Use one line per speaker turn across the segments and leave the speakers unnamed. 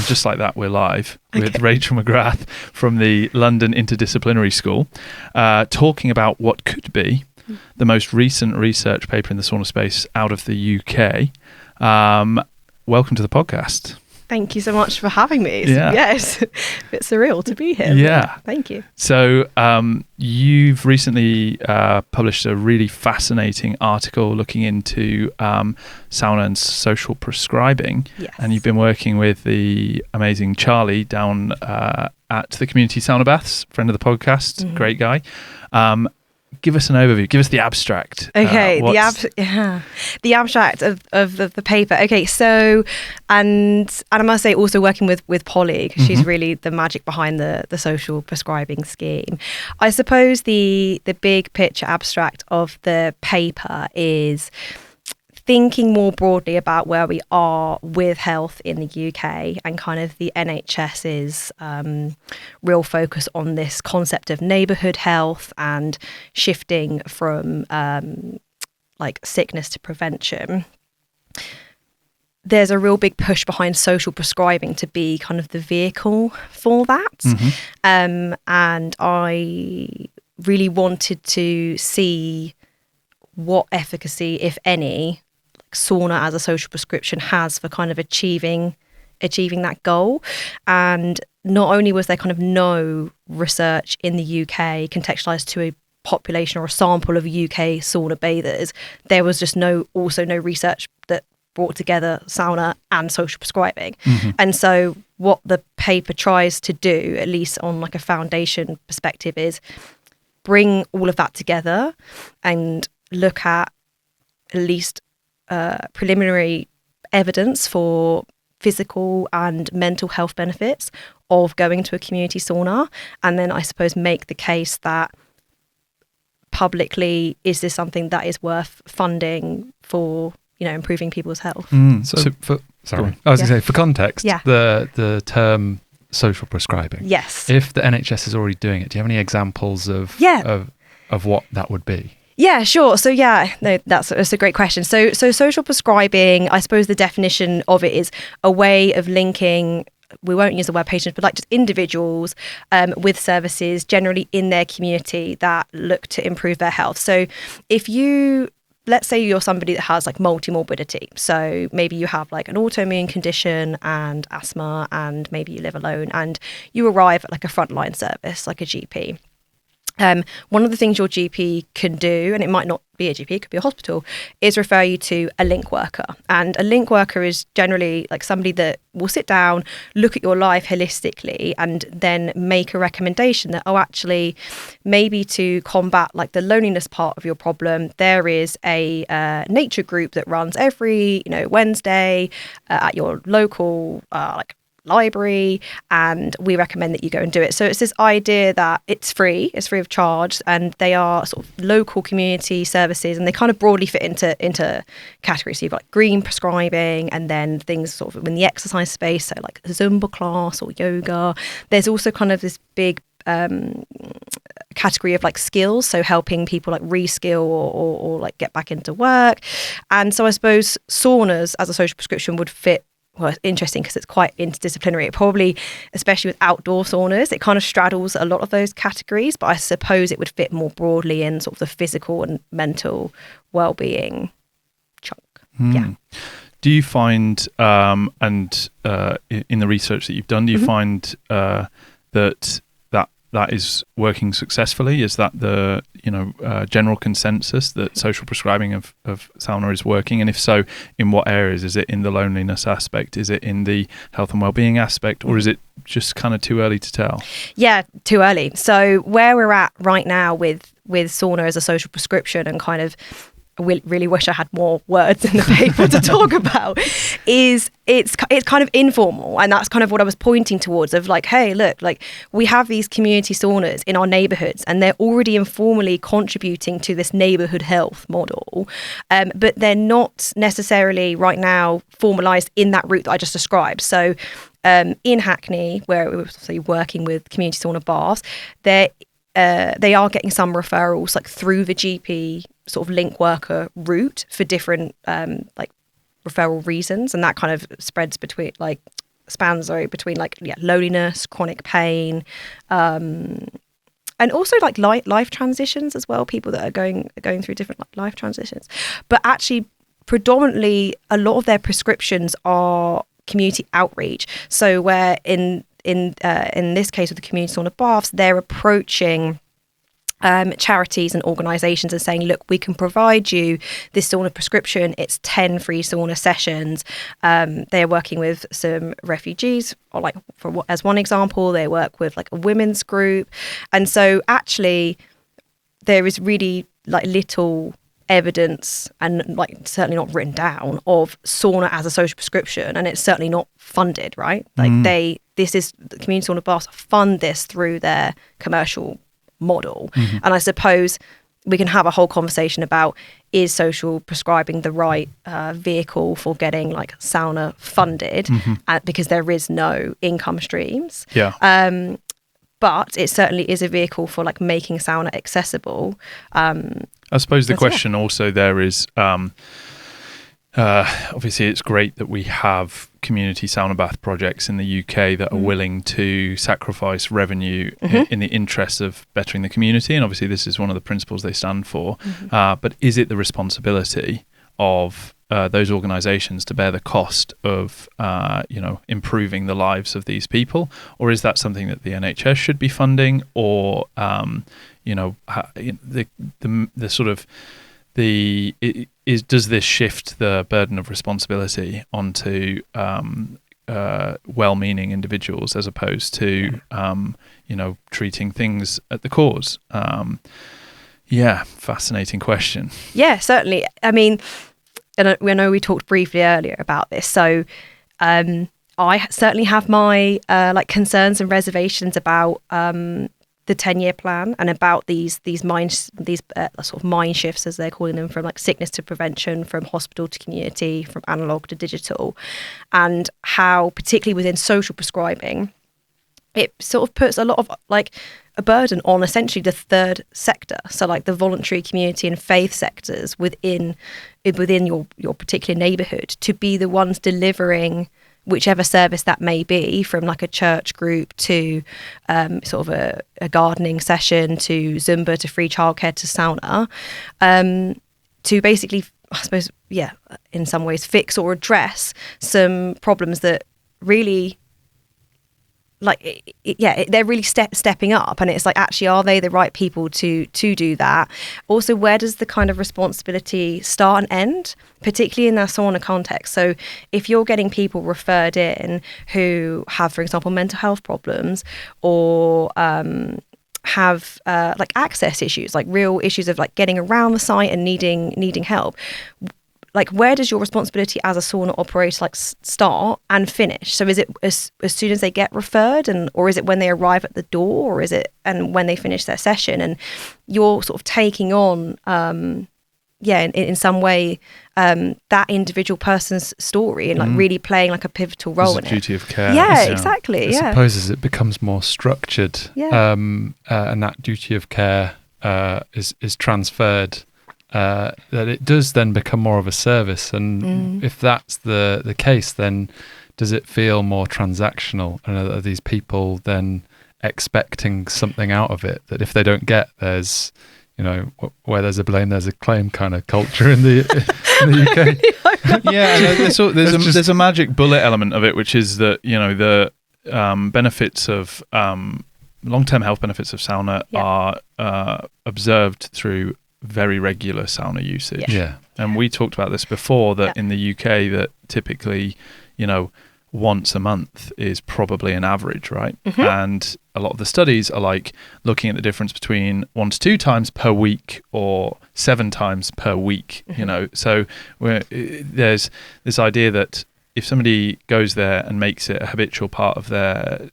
just like that, we're live with Rachael McGrath from the London Interdisciplinary School, talking about what could be the most recent research paper in the sauna space out of the UK. Welcome to the podcast.
Thank you so much for having me. It's a bit surreal to be here.
Yeah.
Thank you.
So you've recently published a really fascinating article looking into sauna and social prescribing.
Yes.
And you've been working with the amazing Charlie down at the Community Sauna Baths, friend of the podcast, great guy. Give us an overview. Give us the abstract.
Okay, the abstract of the paper. Okay, so and I must say, also working with Polly, because she's really the magic behind the social prescribing scheme. I suppose the big picture abstract of the paper is thinking more broadly about where we are with health in the UK and kind of the NHS's real focus on this concept of neighbourhood health and shifting from like sickness to prevention. There's a real big push behind social prescribing to be kind of the vehicle for that. And I really wanted to see what efficacy, if any, sauna as a social prescription has for kind of achieving that goal. And not only was there kind of no research in the UK contextualized to a population or a sample of UK sauna bathers, there was just no research that brought together sauna and social prescribing. And so what the paper tries to do, at least on like a foundation perspective, is bring all of that together and look at least preliminary evidence for physical and mental health benefits of going to a community sauna, and then I suppose make the case that publicly, is this something that is worth funding for, improving people's health?
For context, the term social prescribing.
Yes.
If the NHS is already doing it, do you have any examples of what that would be?
Yeah, sure. So that's a great question. So social prescribing, I suppose the definition of it is a way of linking, we won't use the word patients, but like just individuals with services generally in their community that look to improve their health. So let's say you're somebody that has like multi-morbidity. So maybe you have like an autoimmune condition and asthma, and maybe you live alone, and you arrive at like a frontline service, like a GP. One of the things your GP can do, and it might not be a GP, it could be a hospital, is refer you to a link worker. And a link worker is generally like somebody that will sit down, look at your life holistically, and then make a recommendation that, actually, maybe to combat like the loneliness part of your problem, there is a nature group that runs every Wednesday at your local library, and we recommend that you go and do it. So it's this idea that it's free of charge, and they are sort of local community services, and they kind of broadly fit into categories. So you've got like green prescribing, and then things sort of in the exercise space, so like a Zumba class or yoga. There's also kind of this big category of like skills, so helping people like reskill or like get back into work. And so I suppose saunas as a social prescription would fit. Well, it's interesting because it's quite interdisciplinary. It probably, especially with outdoor saunas, it kind of straddles a lot of those categories, but I suppose it would fit more broadly in sort of the physical and mental well-being chunk. Yeah.
Do you find, in the research that you've done, do you find that is working successfully? Is that the general consensus that social prescribing of sauna is working? And if so, in what areas? Is it in the loneliness aspect? Is it in the health and well-being aspect? Or is it just kind of too early to tell? Yeah,
too early. So where we're at right now with sauna as a social prescription, and kind of really wish I had more words in the paper to talk about, is it's kind of informal. And that's kind of what I was pointing towards, of like, hey, look, like we have these community saunas in our neighbourhoods, and they're already informally contributing to this neighbourhood health model, but they're not necessarily right now formalised in that route that I just described. So in Hackney, where we were obviously working with Community Sauna Baths, they are getting some referrals like through the GP sort of link worker route for different like referral reasons, and that kind of spreads between like spans between loneliness, chronic pain, and also like life transitions as well, people that are going through different life transitions. But actually, predominantly, a lot of their prescriptions are community outreach. So where in this case with the Community Sauna Baths, they're approaching charities and organisations and saying, look, we can provide you this sauna prescription. It's 10 free sauna sessions. They're working with some refugees, or as one example, they work with like a women's group. And so actually there is really like little evidence, and like certainly not written down, of sauna as a social prescription, and it's certainly not funded, right? Like the Community Sauna Baths fund this through their commercial model. And I suppose we can have a whole conversation about, is social prescribing the right vehicle for getting like sauna funded, because there is no income streams. But it certainly is a vehicle for like making sauna accessible.
I suppose the question also there is, obviously it's great that we have community sauna bath projects in the UK that are willing to sacrifice revenue in the interests of bettering the community. And obviously this is one of the principles they stand for. But is it the responsibility of those organisations to bear the cost of, improving the lives of these people? Or is that something that the NHS should be funding? Or, does this shift the burden of responsibility onto well-meaning individuals as opposed to treating things at the cause? Fascinating question.
Yeah, certainly. I mean, and I know we talked briefly earlier about this, so I certainly have my concerns and reservations about the 10-year plan, and about these sort of mind shifts, as they're calling them, from like sickness to prevention, from hospital to community, from analog to digital, and how particularly within social prescribing, it sort of puts a lot of like a burden on essentially the third sector. So like the voluntary, community and faith sectors within your particular neighbourhood, to be the ones delivering whichever service that may be, from like a church group to sort of a gardening session, to Zumba, to free childcare, to sauna, to basically, I suppose, in some ways fix or address some problems that really, they're really stepping up. And it's like, actually, are they the right people to do that? Also, where does the kind of responsibility start and end, particularly in that sauna context? So if you're getting people referred in who have, for example, mental health problems, or have like access issues, like real issues of like getting around the site and needing help, like where does your responsibility as a sauna operator like start and finish? So is it as soon as they get referred, or is it when they arrive at the door, or is it and when they finish their session? And you're sort of taking on in some way that individual person's story, and like really playing like a pivotal role in it.
Duty of care.
Yeah, exactly.
I suppose as it becomes more structured, and that duty of care is transferred, that it does then become more of a service. And if that's the case, then does it feel more transactional? And are these people then expecting something out of it, that if they don't get, there's, where there's a blame, there's a claim kind of culture in the UK?
There's a magic bullet element of it, which is that, the benefits of long-term health benefits of sauna are observed through very regular sauna usage. And we talked about this before, that in the UK, that typically, once a month is probably an average, right? And a lot of the studies are like looking at the difference between 1 to 2 times per week or 7 times per week, so there's this idea that if somebody goes there and makes it a habitual part of their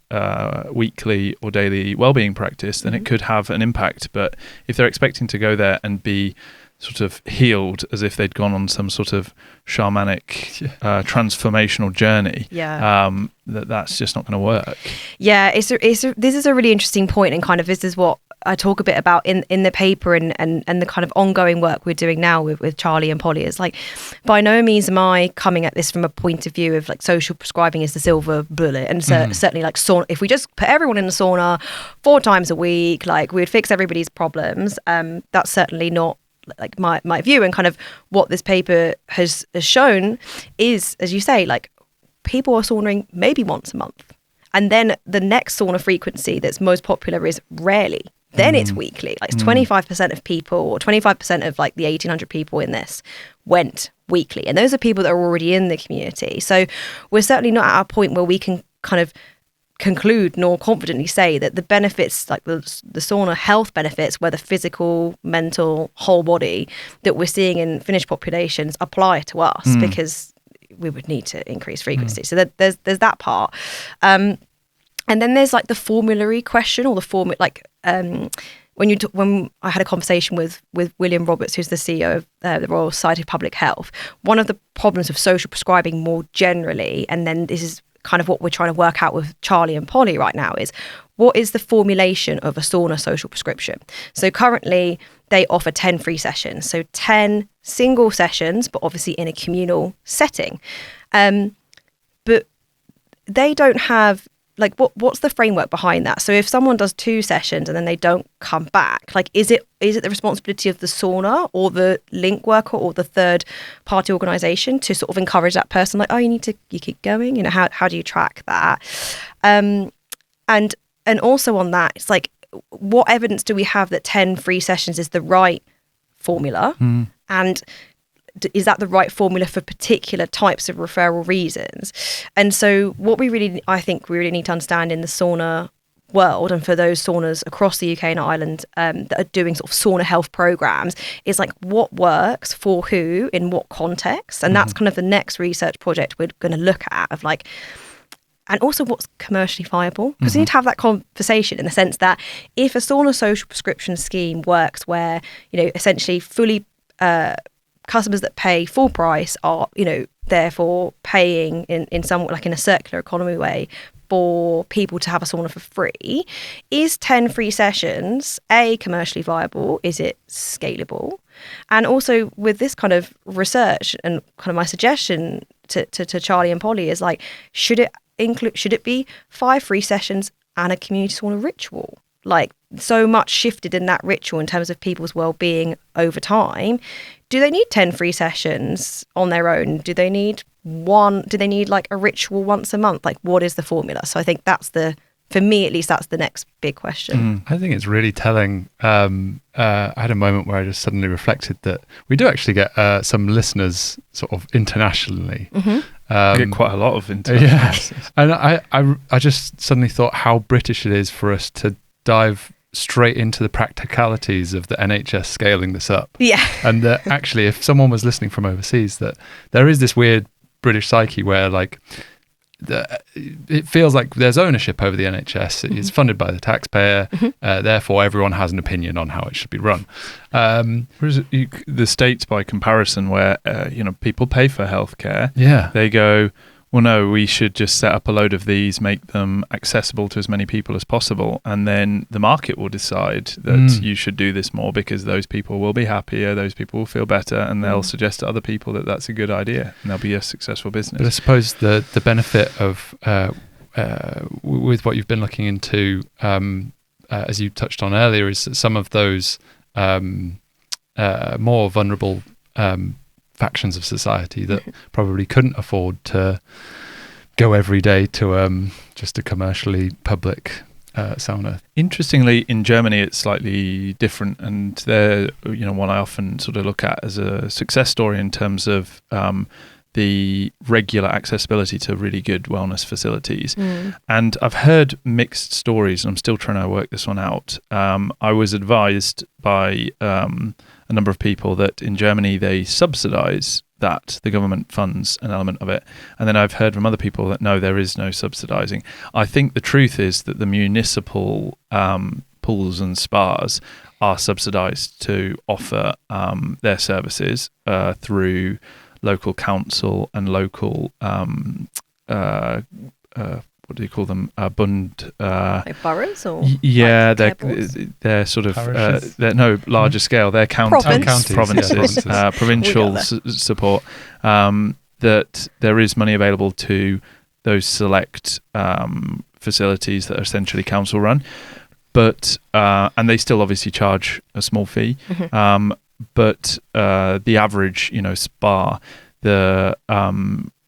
weekly or daily well-being practice, then it could have an impact. But if they're expecting to go there and be sort of healed as if they'd gone on some sort of shamanic transformational journey, that's just not going to work.
This is a really interesting point, and kind of this is what I talk a bit about in the paper and the kind of ongoing work we're doing now with Charlie and Polly is like, by no means am I coming at this from a point of view of like social prescribing is the silver bullet. And certainly like sauna, if we just put everyone in the sauna 4 times a week, like we'd fix everybody's problems. That's certainly not like my view. And kind of what this paper has shown is, as you say, like people are sauning maybe once a month. And then the next sauna frequency that's most popular is rarely. Then it's weekly. Like 25% of people, or 25% of like the 1,800 people in this went weekly. And those are people that are already in the community. So we're certainly not at a point where we can kind of conclude nor confidently say that the benefits, like the sauna health benefits, whether physical, mental, whole body, that we're seeing in Finnish populations apply to us, because we would need to increase frequency. So there's that part. And then there's like the formulary question, or the formula, like when I had a conversation with William Roberts, who's the CEO of the Royal Society of Public Health, one of the problems of social prescribing more generally, and then this is kind of what we're trying to work out with Charlie and Polly right now, is what is the formulation of a sauna social prescription? So currently they offer 10 free sessions. So 10 single sessions, but obviously in a communal setting. But they don't have, like, what's the framework behind that? So if someone does 2 sessions and then they don't come back, like, is it the responsibility of the sauna or the link worker or the third party organisation to sort of encourage that person, like, oh, you keep going, you know, how do you track that? And also on that, it's like, what evidence do we have that 10 free sessions is the right formula? And is that the right formula for particular types of referral reasons? And so what I think we really need to understand in the sauna world, and for those saunas across the UK and Ireland that are doing sort of sauna health programs, is like, what works for who in what context? And that's kind of the next research project we're going to look at, of like, and also what's commercially viable, because you need to have that conversation, in the sense that if a sauna social prescription scheme works where, you know, essentially fully customers that pay full price are, you know, therefore paying in some, like in a circular economy way, for people to have a sauna for free, is 10 free sessions commercially viable? Is it scalable? And also with this kind of research, and kind of my suggestion to Charlie and Polly is like, should it be 5 free sessions and a community sauna ritual? Like, so much shifted in that ritual in terms of people's well-being over time. Do they need 10 free sessions on their own? Do they need like a ritual once a month? Like, what is the formula? So I think for me at least, that's the next big question.
I think it's really telling. I had a moment where I just suddenly reflected that we do actually get some listeners sort of internationally.
We get quite a lot of international.
Yeah. And I just suddenly thought how British it is for us to dive straight into the practicalities of the NHS scaling this up.
Yeah.
And that actually, if someone was listening from overseas, that there is this weird British psyche where, like, it feels like there's ownership over the NHS. It's funded by the taxpayer. Therefore, everyone has an opinion on how it should be run.
Whereas the States, by comparison, where people pay for healthcare, they go, well, no, we should just set up a load of these, make them accessible to as many people as possible, and then the market will decide that you should do this more, because those people will be happier, those people will feel better, and they'll suggest to other people that that's a good idea, and they'll be a successful business.
But I suppose the benefit of with what you've been looking into, as you touched on earlier, is that some of those more vulnerable factions of society that probably couldn't afford to go every day to just a commercially public sauna.
Interestingly, in Germany, it's slightly different, and they're, one I often sort of look at as a success story in terms of the regular accessibility to really good wellness facilities. And I've heard mixed stories, and I'm still trying to work this one out. I was advised by a number of people that in Germany they subsidize that, the government funds an element of it. And then I've heard from other people that no, there is no subsidizing. I think the truth is that the municipal pools and spas are subsidized to offer their services through local council and local what do you call them? Bund.
Like boroughs or
yeah,
like
they're sort of
Parishes?
Larger scale. They're
Provinces,
provinces, provincial support. That there is money available to those select facilities that are essentially council run, but and they still obviously charge a small fee. But the average, spa,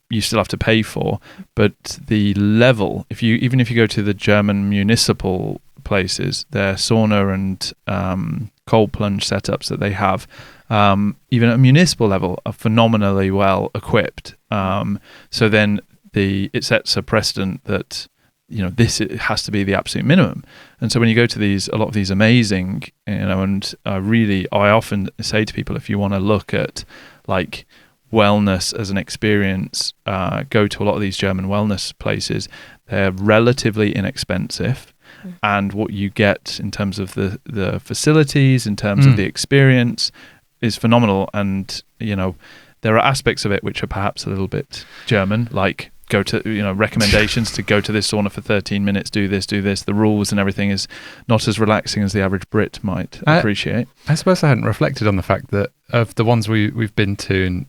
you still have to pay for, but the level, even if you go to the German municipal places, their sauna and cold plunge setups that they have, even at a municipal level, are phenomenally well equipped. So then it sets a precedent that it has to be the absolute minimum. And so when you go to a lot of these amazing, and I often say to people, if you want to look at like wellness as an experience, go to a lot of these German wellness places. They're relatively inexpensive, and what you get in terms of the facilities, in terms of the experience, is phenomenal. And there are aspects of it which are perhaps a little bit German, like go to recommendations to go to this sauna for 13 minutes, do this. The rules and everything is not as relaxing as the average Brit might appreciate.
I suppose I hadn't reflected on the fact that of the ones we've been to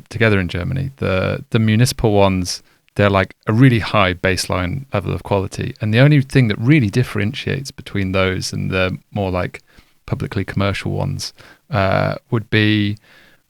together in Germany, the municipal ones, they're like a really high baseline level of quality, and the only thing that really differentiates between those and the more like publicly commercial ones would be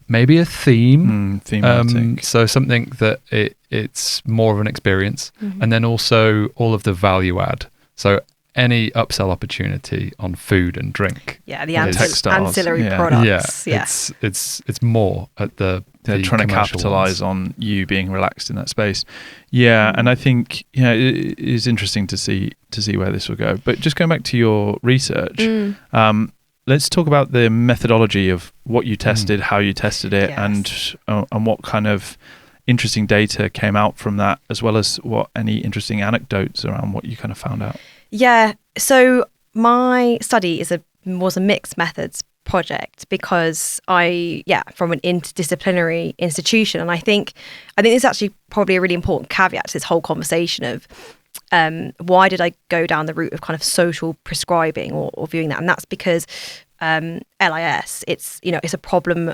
maybe a theme,
thematic.
So something that it's more of an experience, and then also all of the value add. So any upsell opportunity on food and drink.
Yeah, the ancillary products.
Yeah, it's more at they're
trying to capitalize on you being relaxed in that space. Yeah, and I think it is interesting to see where this will go. But just going back to your research. Let's talk about the methodology of what you tested, how you tested it, and what kind of interesting data came out from that, as well as any interesting anecdotes around what you kind of found out.
Yeah, so my study was a mixed methods project because from an interdisciplinary institution, and I think this is actually probably a really important caveat to this whole conversation of why did I go down the route of kind of social prescribing or viewing that? And that's because LIS, it's a problem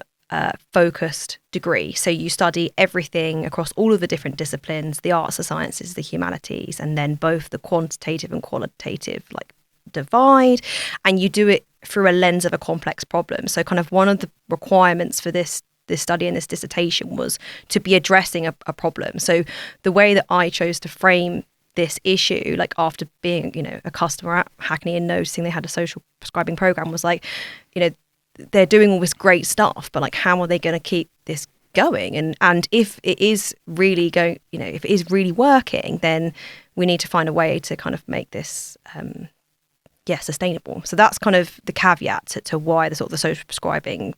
focused degree. So you study everything across all of the different disciplines, the arts, the sciences, the humanities, and then both the quantitative and qualitative divide, and you do it through a lens of a complex problem. So kind of one of the requirements for this study and this dissertation was to be addressing a problem. So the way that I chose to frame this issue, after being, a customer at Hackney and noticing they had a social prescribing program, was they're doing all this great stuff, but how are they going to keep this going? And if it is really going, if it is really working, then we need to find a way to kind of make this, sustainable. So that's kind of the caveat to why the sort of the social prescribing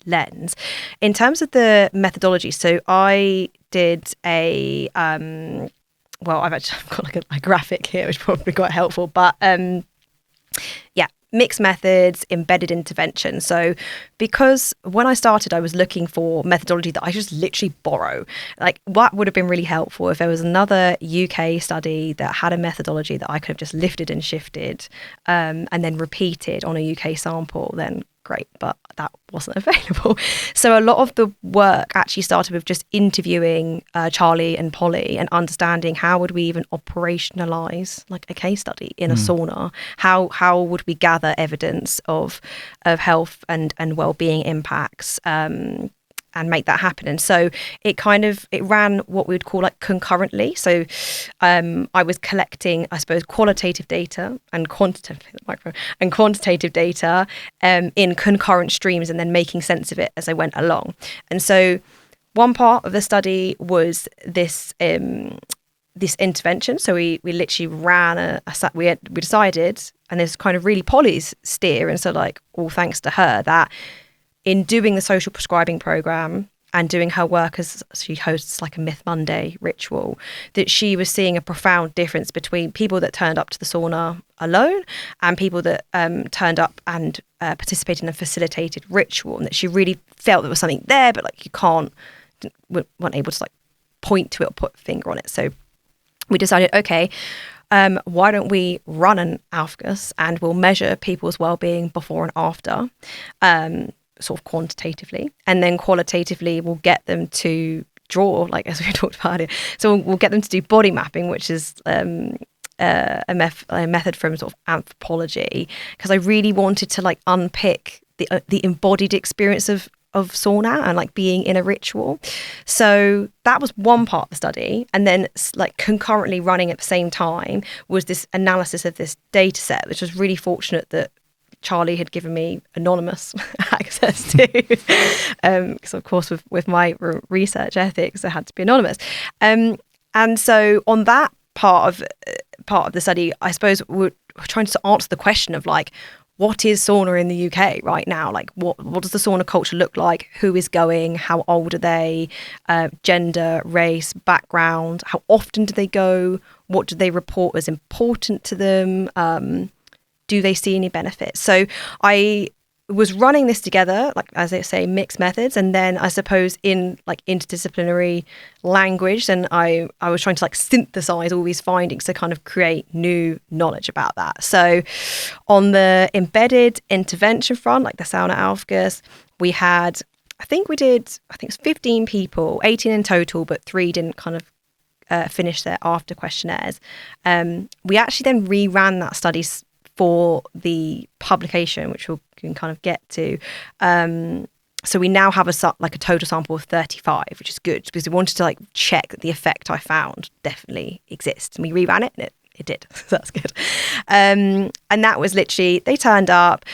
lens. In terms of the methodology, so I did I've got a graphic here, which is probably quite helpful, but mixed methods, embedded intervention. So because when I started, I was looking for methodology that I just literally borrow. What would have been really helpful if there was another UK study that had a methodology that I could have just lifted and shifted and then repeated on a UK sample, then great, but that wasn't available. So a lot of the work actually started with just interviewing Charlie and Polly and understanding how would we even operationalize a case study in a sauna. How would we gather evidence of health and well-being impacts and make that happen? And so it ran what we would call concurrently. So I was collecting, I suppose, qualitative data and quantitative data in concurrent streams, and then making sense of it as I went along. And so one part of the study was this intervention. So we literally ran we decided, and this kind of really Polly's steer, and so all thanks to her, that in doing the social prescribing program and doing her work as she hosts a Myth Monday ritual, that she was seeing a profound difference between people that turned up to the sauna alone and people that turned up and participated in a facilitated ritual, and that she really felt there was something there, but weren't able to point to it or put a finger on it. So we decided, okay, why don't we run an aufguss and we'll measure people's well-being before and after, sort of quantitatively, and then qualitatively we'll get them to draw, like as we talked about it. So we'll get them to do body mapping, which is a method from sort of anthropology, because I really wanted to like unpick the embodied experience of sauna and like being in a ritual. So that was one part of the study, and then like concurrently running at the same time was this analysis of this data set, which was really fortunate that Charlie had given me anonymous access to, because of course with my research ethics it had to be anonymous, and so on that part of the study, I suppose we're trying to answer the question of like, what is sauna in the UK right now? Like, what does the sauna culture look like? Who is going? How old are they? Gender, race, background. How often do they go? What do they report as important to them? Do they see any benefits? So I was running this together, like as they say, mixed methods, and then I suppose in like interdisciplinary language, and I was trying to like synthesize all these findings to kind of create new knowledge about that. So on the embedded intervention front, like the sauna aufguss, we had, I think it was 15 people, 18 in total, but 3 didn't kind of finish their after questionnaires. We actually then reran that study for the publication, which we can kind of get to. So we now have a total sample of 35, which is good, because we wanted to like check that the effect I found definitely exists. And we reran it, and it did. So that's good. And that was literally, they turned up,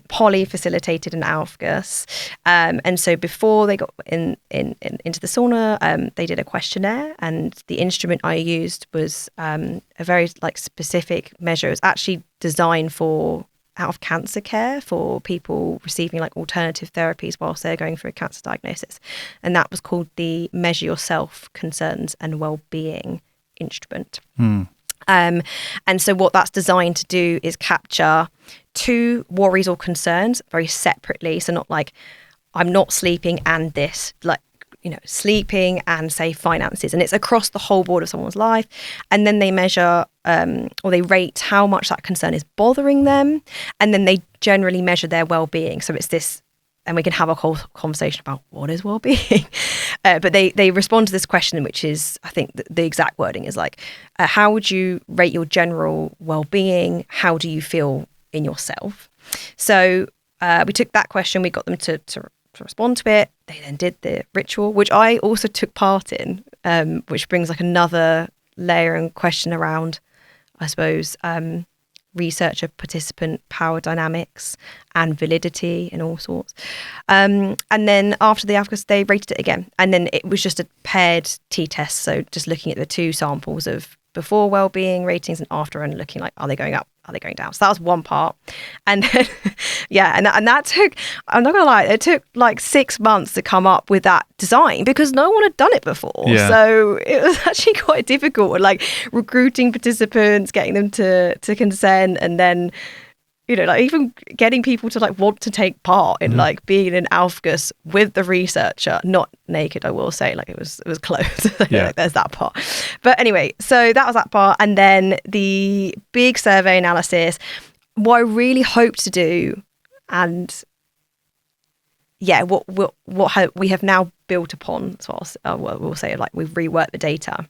Polly facilitated an aufguss. And so before they got into the sauna, they did a questionnaire, and the instrument I used was a very like specific measure. It was actually designed for out of cancer care for people receiving like alternative therapies whilst they're going through a cancer diagnosis. And that was called the Measure Yourself Concerns and Wellbeing instrument. And so what that's designed to do is capture 2 worries or concerns very separately. So not like, I'm not sleeping and this, like, you know, sleeping and say finances, and it's across the whole board of someone's life. And then they measure or they rate how much that concern is bothering them, and then they generally measure their well-being. So it's this, and we can have a whole conversation about what is well-being. But they respond to this question, which is, I think the exact wording is like, how would you rate your general well-being? How do you feel in yourself? So we took that question, we got them to respond to it. They then did the ritual, which I also took part in, which brings like another layer and question around, I suppose, research of participant power dynamics and validity and all sorts. And then after the aufguss, they rated it again. And then it was just a paired t-test. So just looking at the 2 samples of before well-being ratings and after, and looking like, are they going up? Are they going down? So that was one part. And then, yeah, and that took, I'm not going to lie, it took like 6 months to come up with that design, because no one had done it before. Yeah. So it was actually quite difficult, like recruiting participants, getting them to consent, and then, you know, like even getting people to like want to take part in like being an aufguss with the researcher, not naked, I will say, like it was clothes. Yeah. Like, there's that part. But anyway, so that was that part. And then the big survey analysis, what I really hope to do, and yeah, what we have now built upon, so we'll say like we've reworked the data,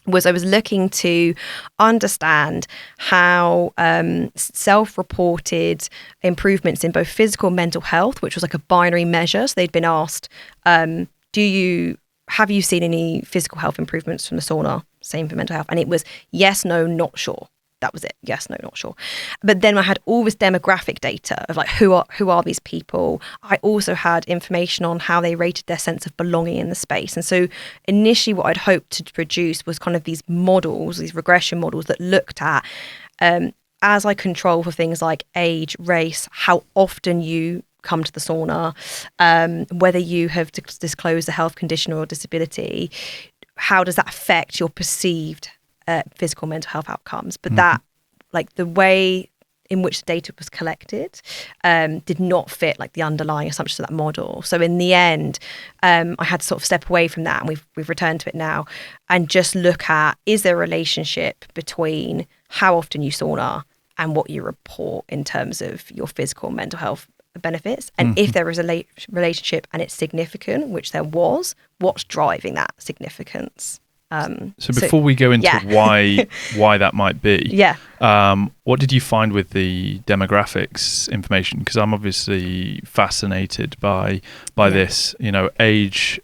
was I was looking to understand how self-reported improvements in both physical and mental health, which was like a binary measure. So they'd been asked, have you seen any physical health improvements from the sauna? Same for mental health. And it was yes, no, not sure. That was it. Yes, no, not sure. But then I had all this demographic data of like, who are these people? I also had information on how they rated their sense of belonging in the space. And so initially what I'd hoped to produce was kind of these models, these regression models that looked at, as I control for things like age, race, how often you come to the sauna, whether you have disclosed a health condition or a disability, how does that affect your perceived physical mental health outcomes. But that, like the way in which the data was collected did not fit like the underlying assumptions of that model. So in the end, I had to sort of step away from that, and we've returned to it now, and just look at, is there a relationship between how often you sauna and what you report in terms of your physical and mental health benefits? And if there is a relationship and it's significant, which there was, what's driving that significance?
So before we go into why that might be, what did you find with the demographics information? Because I'm obviously fascinated by this, age,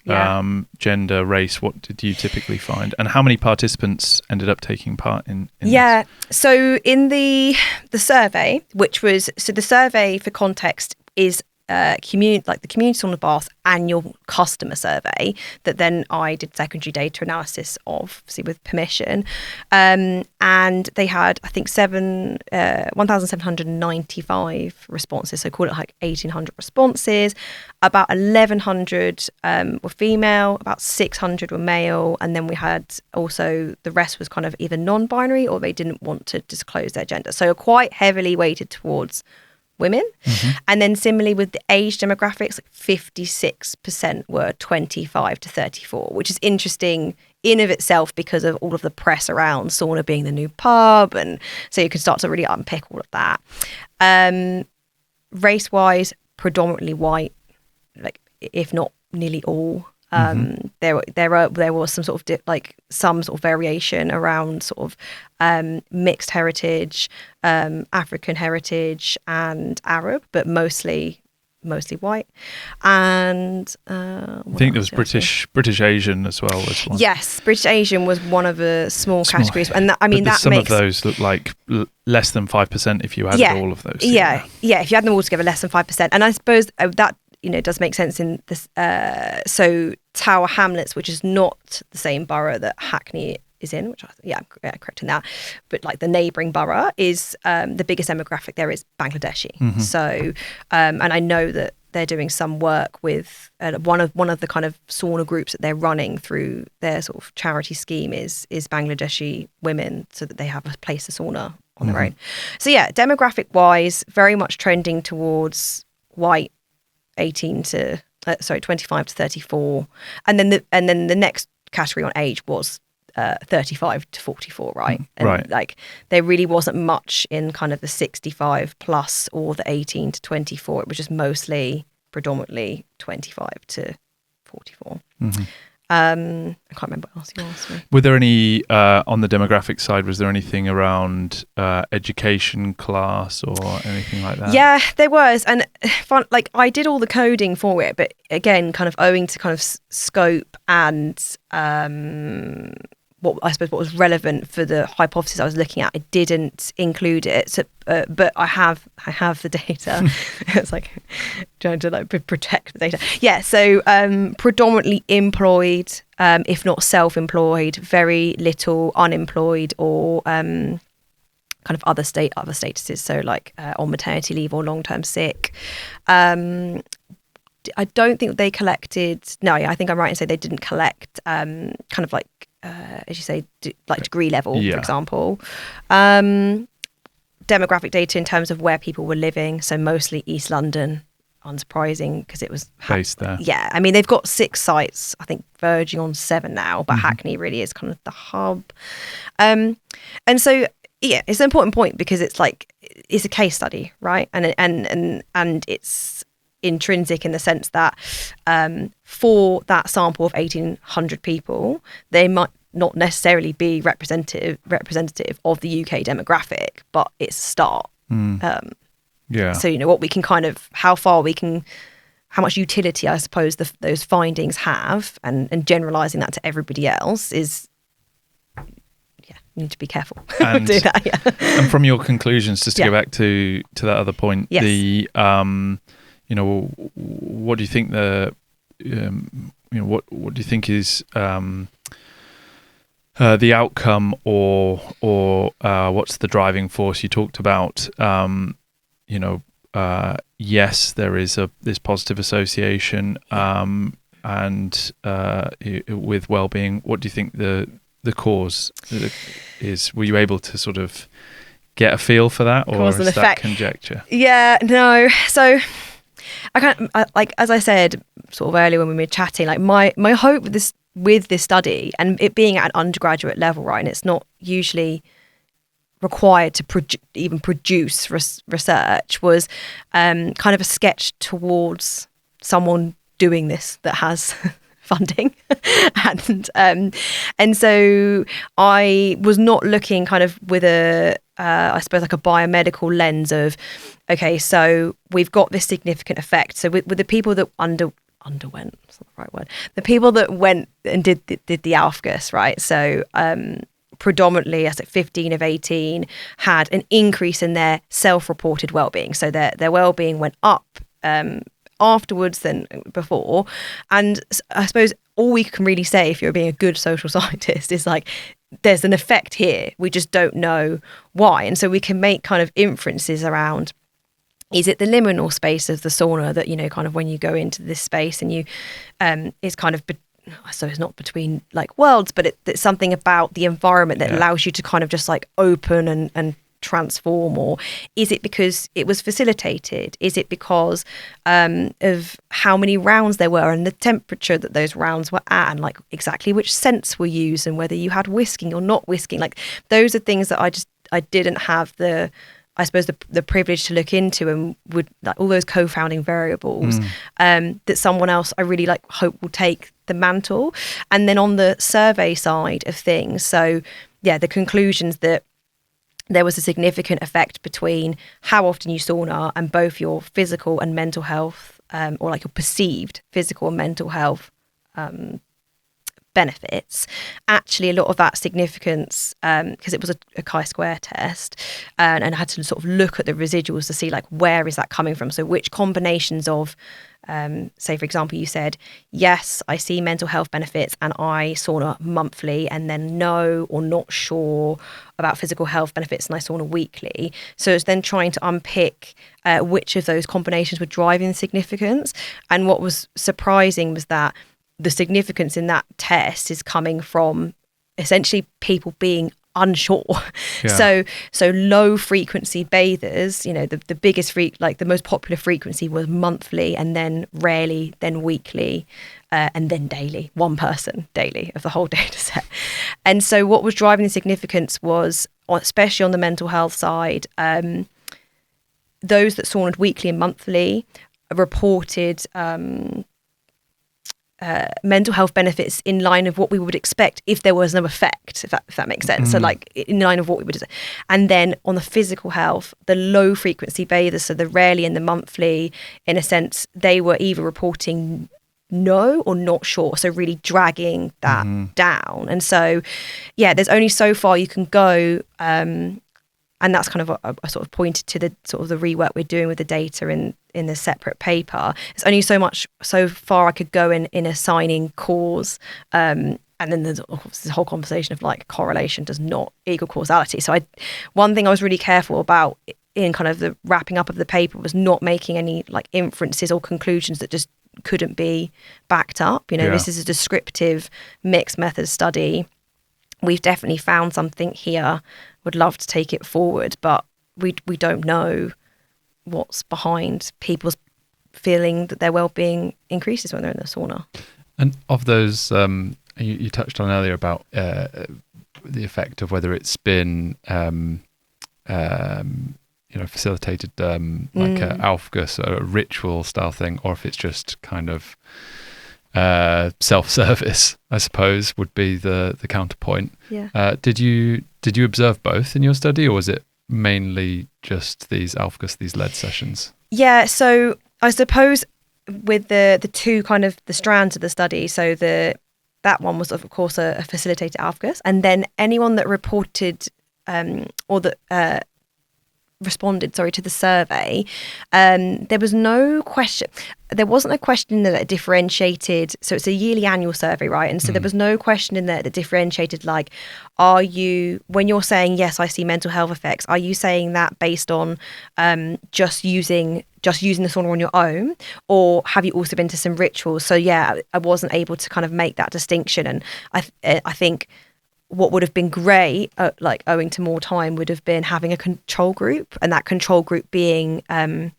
gender, race. What did you typically find, and how many participants ended up taking part in this?
So in the survey, the survey for context is the Community Sauna Baths annual customer survey that then I did secondary data analysis of, obviously with permission, and they had, I think, 1,795 responses, so call it like 1,800 responses. About 1,100 were female, about 600 were male, and then we had also the rest was kind of either non-binary or they didn't want to disclose their gender, so quite heavily weighted towards women. And then similarly with the age demographics, like 56% were 25 to 34, which is interesting in of itself because of all of the press around sauna being the new pub, and so you can start to really unpick all of that. Race wise, predominantly white, like if not nearly all. There was some sort of some sort of variation around sort of mixed heritage, African heritage, and Arab, but mostly white. And
I think there was British Asian as well.
Yes, British Asian was one of the small categories, and
some of those look like less than 5% if you added all of those.
Yeah, if you add them all together, less than 5%. And I suppose that does make sense in this. So Tower Hamlets, which is not the same borough that Hackney is in, which I'm correct in that, but like the neighbouring borough is the biggest demographic there is Bangladeshi. So and I know that they're doing some work with one of the kind of sauna groups that they're running through their sort of charity scheme is Bangladeshi women, so that they have a place to sauna on their own. So demographic wise, very much trending towards white, 25 to 34, and then the next category on age was 35 to 44, right? And like there really wasn't much in kind of the 65 plus or the 18 to 24. It was just predominantly 25 to 44. I can't remember what else you asked me.
Were there any on the demographic side? Was there anything around education, class, or anything like that?
Yeah, there was, and like I did all the coding for it, but again, kind of owing to kind of scope and what was relevant for the hypothesis I was looking at, I didn't include it. So, but I have the data. It's like trying to like protect the data. Yeah. So predominantly employed, if not self-employed, very little unemployed or kind of other statuses. So like on maternity leave or long-term sick. I don't think they collected. No, I think I'm right in saying they didn't collect kind of like. As you say, like degree level, for example. Demographic data in terms of where people were living, so mostly East London, unsurprising because it was
based there.
Yeah, I mean they've got 6 sites, I think verging on 7 now, but Hackney really is kind of the hub. And so it's an important point because it's like it's a case study, right? And it's intrinsic in the sense that for that sample of 1,800 people, they might not necessarily be representative of the UK demographic, but it's a start. So what we can kind of how much utility I suppose those findings have, and generalizing that to everybody else is you need to be careful
and,
do that.
And from your conclusions, just to go back to that other point, the what do you think what do you think is the outcome or what's the driving force? You talked about yes, there is this positive association and with well-being. What do you think the cause is? Were you able to sort of get a feel for that, or
cause and
is that
effect
conjecture?
Yeah, no. So like as I said sort of earlier when we were chatting, like my hope with this study, and it being at an undergraduate level, right, and it's not usually required to even produce research, was kind of a sketch towards someone doing this that has funding. and so I was not looking kind of with a I suppose like a biomedical lens of, okay, so we've got this significant effect. So with the people that underwent, that's not the right word, the people that went and did the aufguss, right? So predominantly, as at 15 of 18, had an increase in their self-reported well-being. So their well-being went up afterwards than before. And I suppose all we can really say, if you're being a good social scientist, is like, there's an effect here. We just don't know why. And so we can make kind of inferences around, is it the liminal space of the sauna that, you know, kind of when you go into this space and you, it's kind of, so it's not between like worlds, but it's something about the environment that allows you to kind of just like open and transform? Or is it because it was facilitated? Is it because of how many rounds there were and the temperature that those rounds were at, and like exactly which scents were used and whether you had whisking or not whisking? Like those are things that I didn't have the privilege to look into, and would like all those co-founding variables that someone else I really like hope will take the mantle. And then on the survey side of things, so yeah, the conclusions that there was a significant effect between how often you sauna and both your physical and mental health, or like your perceived physical and mental health benefits. Actually, a lot of that significance, because it was a chi-square test, and I had to sort of look at the residuals to see like where is that coming from. So which combinations of, say for example, you said, yes, I see mental health benefits and I sauna monthly, and then no or not sure about physical health benefits and I sauna weekly. So it's then trying to unpick which of those combinations were driving the significance. And what was surprising was that the significance in that test is coming from essentially people being unsure. So low frequency bathers, you know, the biggest like the most popular frequency was monthly, and then rarely, then weekly, and then daily. One person daily of the whole data set. And so what was driving the significance was, especially on the mental health side, those that saunaed weekly and monthly reported mental health benefits in line of what we would expect if there was no effect, if that makes sense. So like in line of what we would. And then on the physical health, the low frequency bathers, so the rarely and the monthly, in a sense, they were either reporting no or not sure, so really dragging that down. And so yeah, there's only so far you can go, and that's kind of what I sort of pointed to, the sort of the rework we're doing with the data in the separate paper. It's only so far I could go in assigning cause, and then there's this whole conversation of like correlation does not equal causality. So one thing I was really careful about in kind of the wrapping up of the paper was not making any like inferences or conclusions that just couldn't be backed up. You know, this is a descriptive mixed method study. We've definitely found something here. Would love to take it forward, but we don't know what's behind people's feeling that their well-being increases when they're in the sauna. And
of those, you touched on earlier about the effect of whether it's been facilitated like a aufguss, a ritual style thing, or if it's just kind of self-service, I suppose, would be the counterpoint. Did you observe both in your study, or was it mainly just these aufguss, these lead sessions? Yeah,
so I suppose with the two kind of the strands of the study, so that one was of course a facilitated aufguss, and then anyone that reported or that responded to the survey, there was no question. There wasn't a question that differentiated. So it's a yearly annual survey, right? And so there was no question in there that differentiated, like, are you, when you're saying yes, I see mental health effects, are you saying that based on just using the sauna on your own, or have you also been to some rituals? So yeah, I wasn't able to kind of make that distinction. And I think what would have been great, like owing to more time, would have been having a control group, and that control group being, I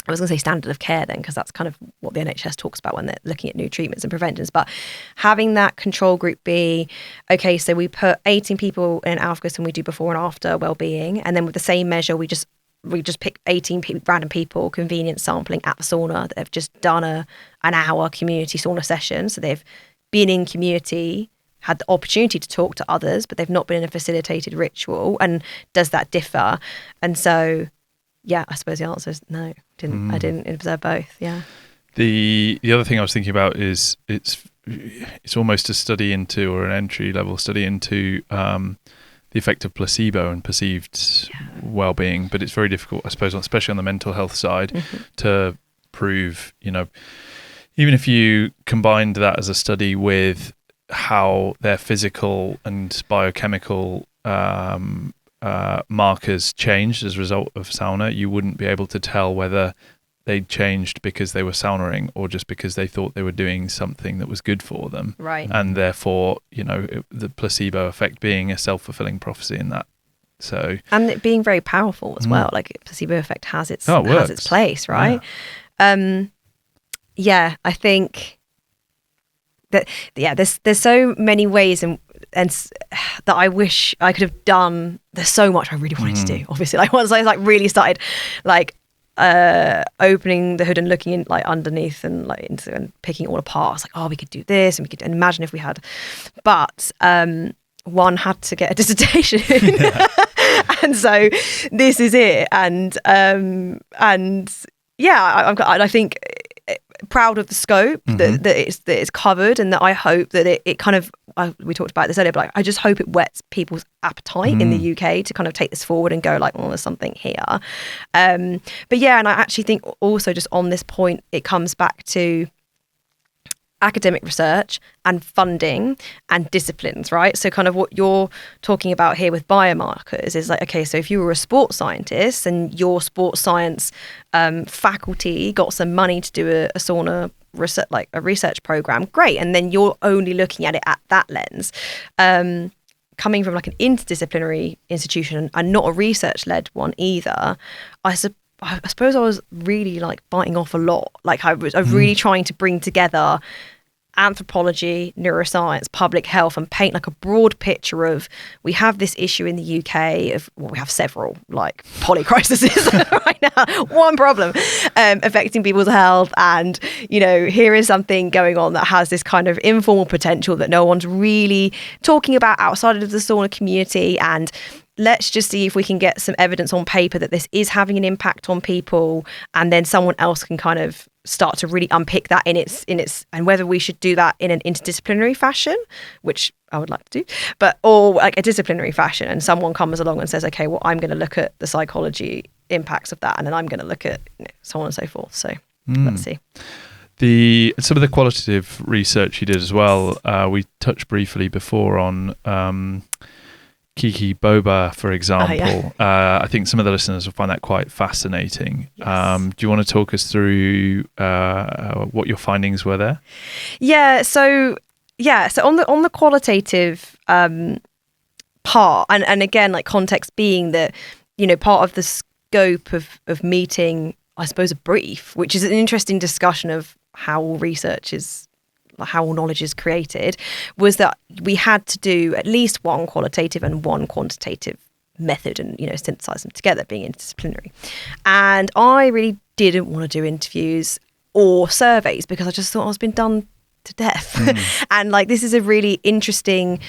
was going to say standard of care then, because that's kind of what the NHS talks about when they're looking at new treatments and preventions. But having that control group be, okay, so we put 18 people in aufguss and we do before and after well-being. And then with the same measure, we just pick 18 random people, convenient sampling at the sauna, that have just done an hour community sauna session. So they've been in community, had the opportunity to talk to others, but they've not been in a facilitated ritual. And does that differ? And so, yeah, I suppose the answer is no. I didn't observe both. Yeah.
The other thing I was thinking about is it's almost a study into, or an entry level study into the effect of placebo and perceived well-being, but it's very difficult, I suppose, especially on the mental health side, to prove. Even if you combined that as a study with how their physical and biochemical markers changed as a result of sauna, you wouldn't be able to tell whether they changed because they were saunaing or just because they thought they were doing something that was good for them.
Right.
And therefore, the placebo effect being a self-fulfilling prophecy in that. So, and
it being very powerful as well. Like placebo effect has its place, right?
Yeah.
I think that there's so many ways and that I wish I could have done. There's so much I really wanted to do. Obviously, like once I really started opening the hood and looking in underneath and and picking it all apart, I was like, oh, we could do this and we could imagine if we had, but one had to get a dissertation and so this is it. And I think proud of the scope that it's covered, and that I hope that it kind of, we talked about this earlier, but I just hope it whets people's appetite in the UK to kind of take this forward and go there's something here. But yeah, and I actually think also just on this point, it comes back to academic research and funding and disciplines, right? So kind of what you're talking about here with biomarkers is okay, so if you were a sports scientist and your sports science faculty got some money to do a sauna research, a research program, great. And then you're only looking at it at that lens. Coming from an interdisciplinary institution and not a research-led one either, I suppose I was really biting off a lot. I was really trying to bring together anthropology, neuroscience, public health, and paint a broad picture of, we have this issue in the UK of, we have several polycrises right now, one problem affecting people's health, and here is something going on that has this kind of informal potential that no one's really talking about outside of the sauna community, and let's just see if we can get some evidence on paper that this is having an impact on people, and then someone else can kind of start to really unpick that in its and whether we should do that in an interdisciplinary fashion, which I would like to do, or a disciplinary fashion, and someone comes along and says, okay, well, I'm going to look at the psychology impacts of that, and then I'm going to look at so on and so forth. So let's see.
Some of the qualitative research you did as well, we touched briefly before on Kiki Boba, for example. I think some of the listeners will find that quite fascinating. Yes. Do you want to talk us through what your findings were there?
So on the qualitative part, and again, context being that, part of the scope of meeting, I suppose, a brief, which is an interesting discussion of how research is, how all knowledge is created, was that we had to do at least one qualitative and one quantitative method and synthesize them together, being interdisciplinary. And I really didn't want to do interviews or surveys because I just thought I was being done to death. And this is a really interesting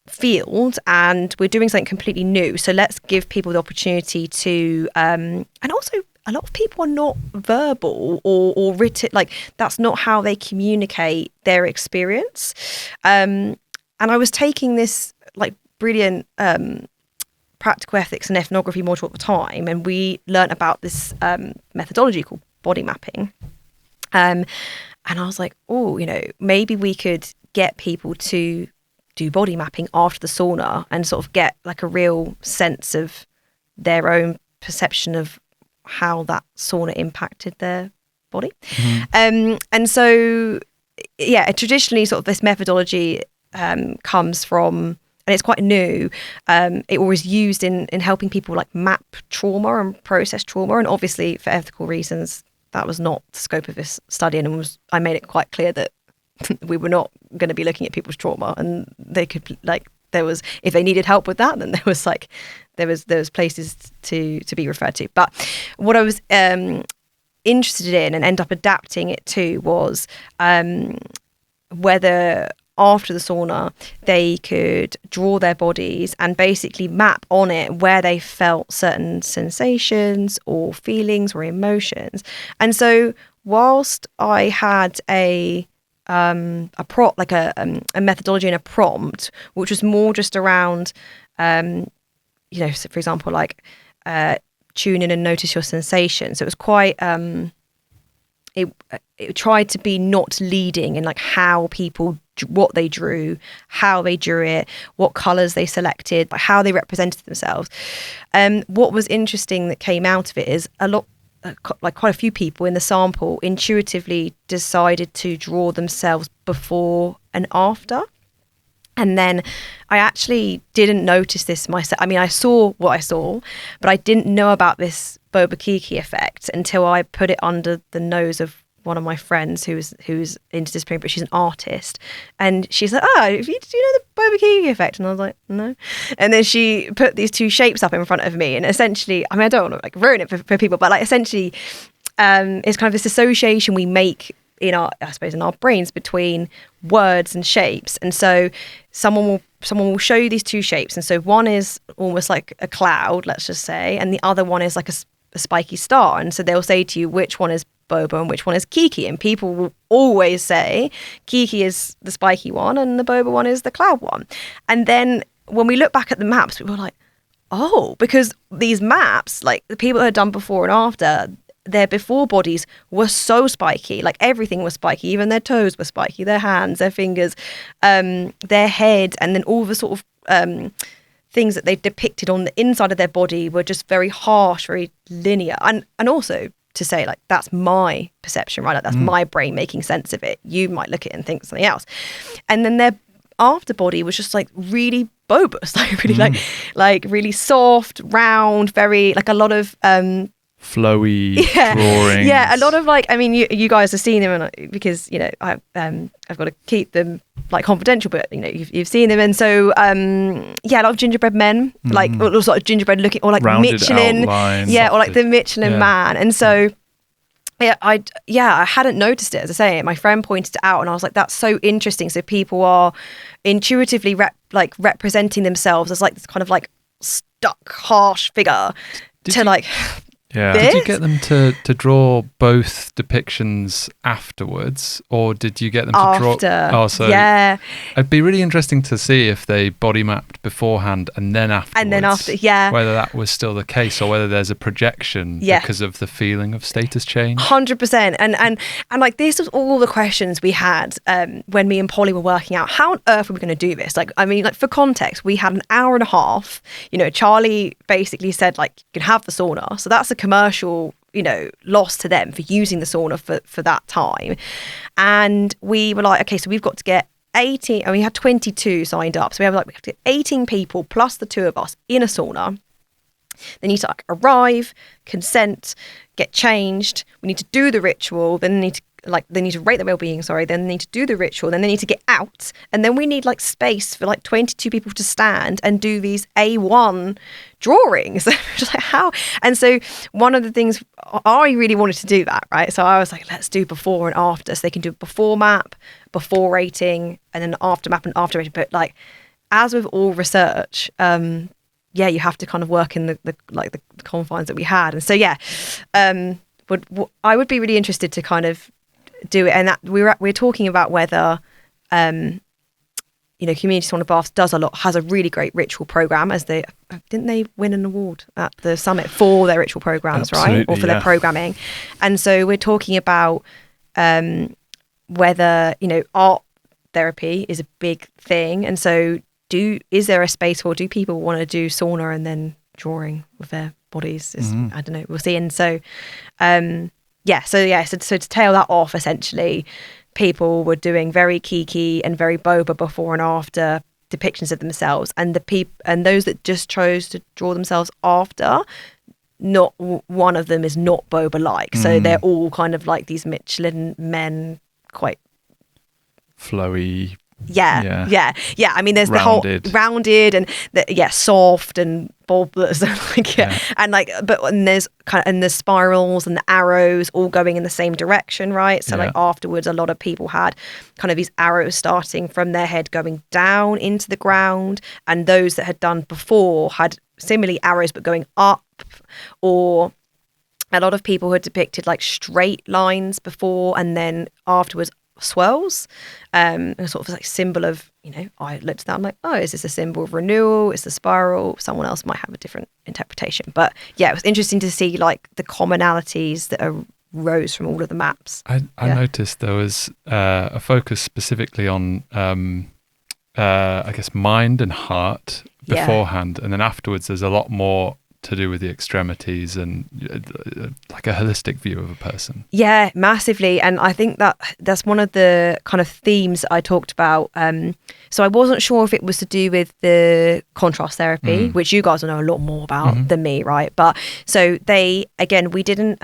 field and we're doing something completely new, so let's give people the opportunity to and also a lot of people are not verbal or written, that's not how they communicate their experience. And I was taking this brilliant practical ethics and ethnography module at the time, and we learnt about this methodology called body mapping. And I was like, maybe we could get people to do body mapping after the sauna and sort of get a real sense of their own perception of how that sauna impacted their body. And so traditionally sort of this methodology comes from it's quite new. It was used in helping people like map trauma and process trauma, and obviously for ethical reasons that was not the scope of this study, and I made it quite clear that we were not going to be looking at people's trauma, and they could there was, if they needed help with that, then there was places to be referred to. But what I was interested in and end up adapting it to was whether after the sauna they could draw their bodies and basically map on it where they felt certain sensations or feelings or emotions. And so whilst I had a methodology and a prompt, which was more just around, so for example, like tune in and notice your sensations. So it was quite, it tried to be not leading in like how people, what they drew, how they drew it, what colours they selected, how they represented themselves. What was interesting that came out of it is quite a few people in the sample intuitively decided to draw themselves before and after. And then I actually didn't notice this myself. I mean, I saw what I saw, but I didn't know about this boba kiki effect until I put it under the nose of one of my friends who's interdisciplinary, but she's an artist. And she's like, do you know the boba kiki effect? And I was like, no. And then she put these two shapes up in front of me. And essentially, I mean, I don't want to like ruin it for people, but like essentially it's kind of this association we make in our brains between words and shapes. And so someone will show you these two shapes. And so one is almost like a cloud, let's just say, and the other one is like a spiky star. And so they'll say to you which one is boba and which one is kiki, and people will always say kiki is the spiky one and the boba one is the cloud one. And then when we look back at the maps, we were like, oh, because these maps, like the people that had done before and after, their before bodies were so spiky, like everything was spiky, even their toes were spiky, their hands, their fingers, their head, and then all the sort of things that they depicted on the inside of their body were just very harsh, very linear. And also to say, like, that's my perception, right? Like, that's my brain making sense of it. You might look at it and think something else. And then their after body was just like really bulbous, like really like really soft, round, very like a lot of
flowy drawings.
Yeah, a lot of like, I mean, you guys have seen them, because I've got to keep them like confidential, but you've seen them, and so a lot of gingerbread men, like or sort of gingerbread looking, or like
rounded
Michelin
outlines,
or like the Michelin man, and so. I hadn't noticed it, as I say. My friend pointed it out, and I was like, "That's so interesting." So people are intuitively representing themselves as like this kind of like stuck, harsh figure.
Did you get them to draw both depictions afterwards, or did you get them to draw?
Yeah.
It'd be really interesting to see if they body mapped beforehand and then afterwards.
And then after, yeah.
Whether that was still the case, or whether there's a projection because of the feeling of status change.
100%. And like, this was all the questions we had when me and Polly were working out how on earth were we going to do this. Like, I mean, like, for context, we had an hour and a half. Charlie basically said, like, you can have the sauna. So that's a commercial loss to them for using the sauna for that time. And we were like, okay, so we've got to get 18, and we had 22 signed up, so we have to get 18 people plus the two of us in a sauna. They need to arrive, consent, get changed, we need to do the ritual, then they need to rate their well-being, then they need to do the ritual, then they need to get out, and then we need like space for like 22 people to stand and do these A1 drawings. Just like, how? And so one of the things, I really wanted to do that, right? So I was like, let's do before and after, so they can do a before map, before rating, and then after map and after rating. But like, as with all research, you have to kind of work in the confines that we had. And so I would be really interested to kind of do it, and that we're talking about whether Community Sauna Baths has a really great ritual program, as didn't they win an award at the summit for their ritual programs, right, or for their programming. And so we're talking about whether art therapy is a big thing, and so is there a space for, do people want to do sauna and then drawing with their bodies? I don't know, we'll see. And so so to tail that off, essentially, people were doing very kiki and very boba before and after depictions of themselves, and and those that just chose to draw themselves after, not one of them is not Boba like. So they're all kind of like these Michelin men, quite
flowy.
Yeah. I mean, there's
rounded.
the whole rounded and soft and bulbous, and there's and the spirals and the arrows all going in the same direction, right? So like afterwards, a lot of people had kind of these arrows starting from their head going down into the ground, and those that had done before had similarly arrows but going up, or a lot of people had depicted like straight lines before and then afterwards swirls, a sort of like symbol of, I looked at that, I'm like, oh, is this a symbol of renewal? Is the spiral? Someone else might have a different interpretation, but yeah, it was interesting to see like the commonalities that arose from all of the maps.
I noticed there was a focus specifically on I guess mind and heart beforehand, and then afterwards there's a lot more to do with the extremities and like a holistic view of a person.
Yeah, massively. And I think that's one of the kind of themes that I talked about. So I wasn't sure if it was to do with the contrast therapy, which you guys will know a lot more about than me, right? But so we didn't,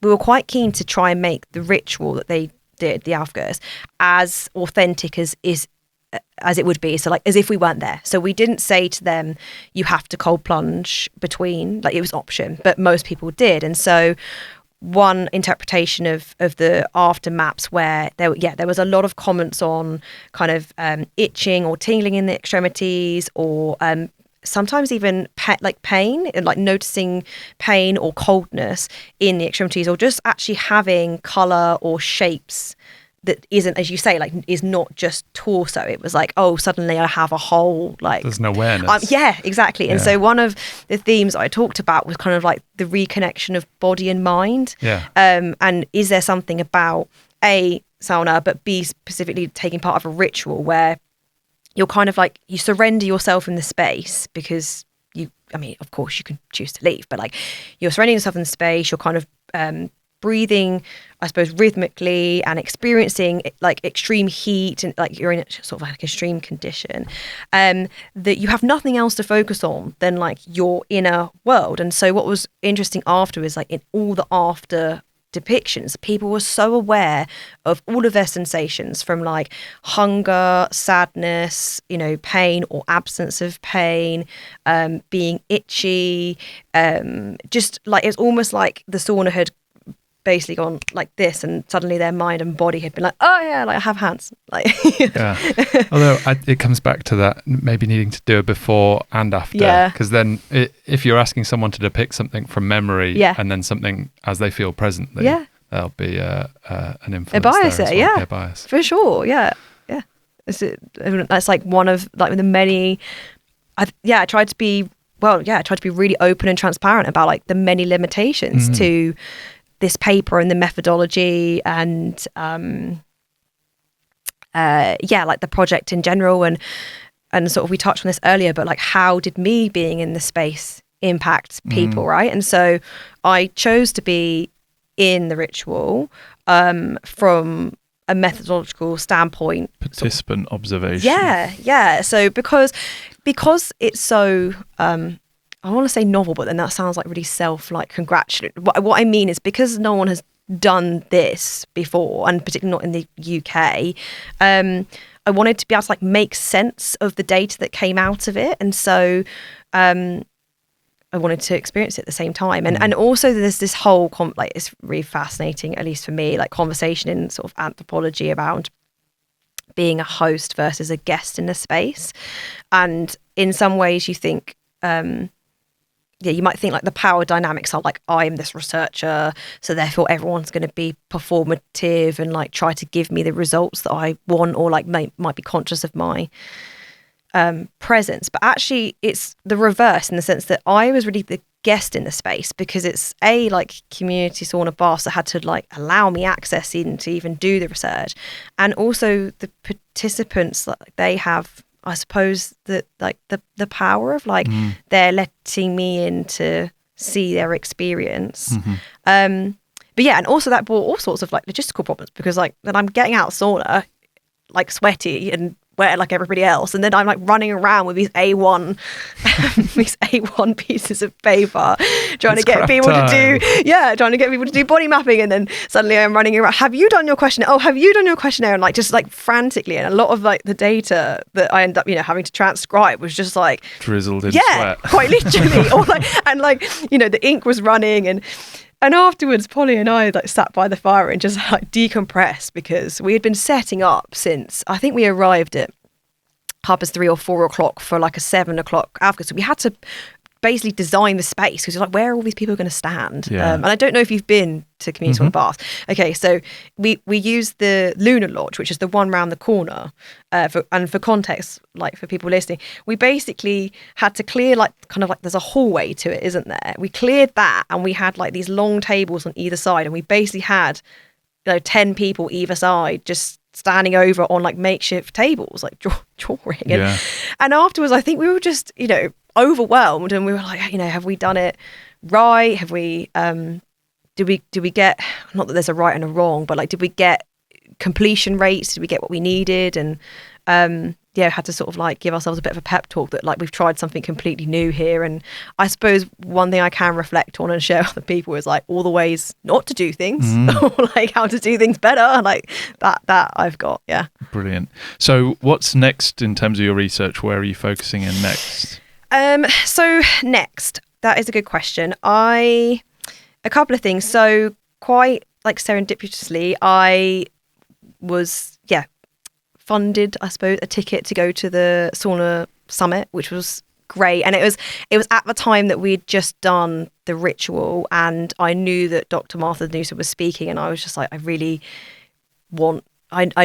we were quite keen to try and make the ritual that they did, the aufguss, as authentic as it would be, so like as if we weren't there. So we didn't say to them, you have to cold plunge between, like it was option, but most people did. And so one interpretation of the after maps where there was a lot of comments on kind of itching or tingling in the extremities, or sometimes even pain, and like noticing pain or coldness in the extremities, or just actually having colour or shapes that isn't, as you say, like is not just torso. It was like, oh, suddenly I have a whole, like
there's no awareness.
Yeah, exactly. And so one of the themes I talked about was kind of like the reconnection of body and mind.
Yeah.
And is there something about A, sauna, but B, specifically taking part of a ritual where you're kind of like, you surrender yourself in the space, because of course you can choose to leave, but like you're surrendering yourself in the space, you're kind of breathing, I suppose, rhythmically and experiencing like extreme heat, and like you're in a sort of like extreme condition, that you have nothing else to focus on than like your inner world. And so what was interesting after is like in all the after depictions, people were so aware of all of their sensations, from like hunger, sadness, pain or absence of pain, being itchy, just like it's almost like the sauna had basically gone like this, and suddenly their mind and body had been like, oh yeah, like I have hands, like
although it comes back to that maybe needing to do it before and after, because then if you're asking someone to depict something from memory and then something as they feel presently, there'll be an influence, a bias there,
a bias for sure. That's like one of like the many I tried to be really open and transparent about like the many limitations to this paper and the methodology, and like the project in general, and sort of, we touched on this earlier, but like how did me being in the space impact people, right? And so I chose to be in the ritual from a methodological standpoint,
participant observation.
So because it's so I want to say novel, but then that sounds like really congratulatory. What I mean is, because no one has done this before, and particularly not in the UK, I wanted to be able to like make sense of the data that came out of it. And so I wanted to experience it at the same time. And also there's this whole, it's really fascinating, at least for me, like conversation in sort of anthropology around being a host versus a guest in a space. And in some ways you think, you might think like the power dynamics are like, I'm this researcher, so therefore everyone's going to be performative and like try to give me the results that I want, or like might be conscious of my presence. But actually it's the reverse, in the sense that I was really the guest in the space, because it's like Community Sauna Baths that had to like allow me access in to even do the research, and also the participants, like they have, I suppose, that like the power of like they're letting me in to see their experience. But yeah, and also that brought all sorts of like logistical problems, because like then I'm getting out of sauna like sweaty and where like everybody else, and then I'm like running around with these A1 these A1 pieces of paper trying to get people to do body mapping, and then suddenly I'm running around, have you done your questionnaire, and like just like frantically, and a lot of like the data that I end up having to transcribe was just like
drizzled in sweat,
quite literally, or like, and like the ink was running, and afterwards, Polly and I like sat by the fire and just like decompressed, because we had been setting up since, I think we arrived at 3:30 or 4 o'clock for like a 7 o'clock aufguss. So we had to basically design the space, because you're like, where are all these people going to stand? And I don't know if you've been to Community Sauna Baths. Okay, so we used the Lunar Lodge, which is the one round the corner. For context, like for people listening, we basically had to clear like kind of like there's a hallway to it, isn't there? We cleared that, and we had like these long tables on either side, and we basically had 10 people either side just standing over on like makeshift tables, like drawing. And afterwards, I think we were just overwhelmed, and we were like, have we done it right? Have we did we get, not that there's a right and a wrong, but like, did we get completion rates? Did we get what we needed? And had to sort of like give ourselves a bit of a pep talk that like we've tried something completely new here. And I suppose one thing I can reflect on and share with other people is like all the ways not to do things, or like how to do things better, like that I've got.
Brilliant. So what's next in terms of your research? Where are you focusing in next?
So next, that is a good question. A couple of things. So quite like serendipitously, I was funded, I suppose, a ticket to go to the sauna summit, which was great. And it was at the time that we'd just done the ritual, and I knew that Dr. Martha Noosa was speaking, and I was just like, I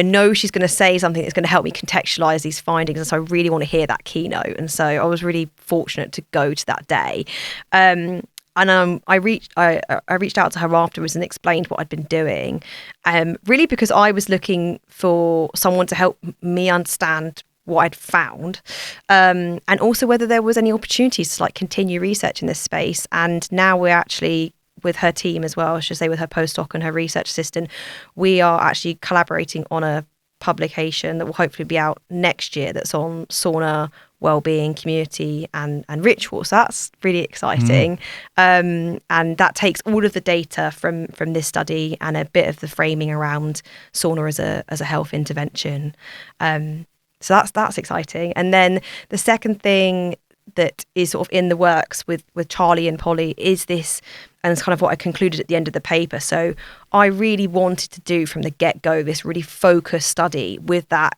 know she's going to say something that's going to help me contextualize these findings, and so I really want to hear that keynote. And so I was really fortunate to go to that day. I reached out to her afterwards and explained what I'd been doing, really because I was looking for someone to help me understand what I'd found, and also whether there was any opportunities to like continue research in this space. And now we're actually, with her team as well, I should say, with her postdoc and her research assistant, we are actually collaborating on a publication that will hopefully be out next year that's on sauna, wellbeing, community and ritual. So that's really exciting. And that takes all of the data from this study and a bit of the framing around sauna as a health intervention. So that's exciting. And then the second thing that is sort of in the works with Charlie and Polly is this, and it's kind of what I concluded at the end of the paper. So I really wanted to do from the get-go this really focused study with that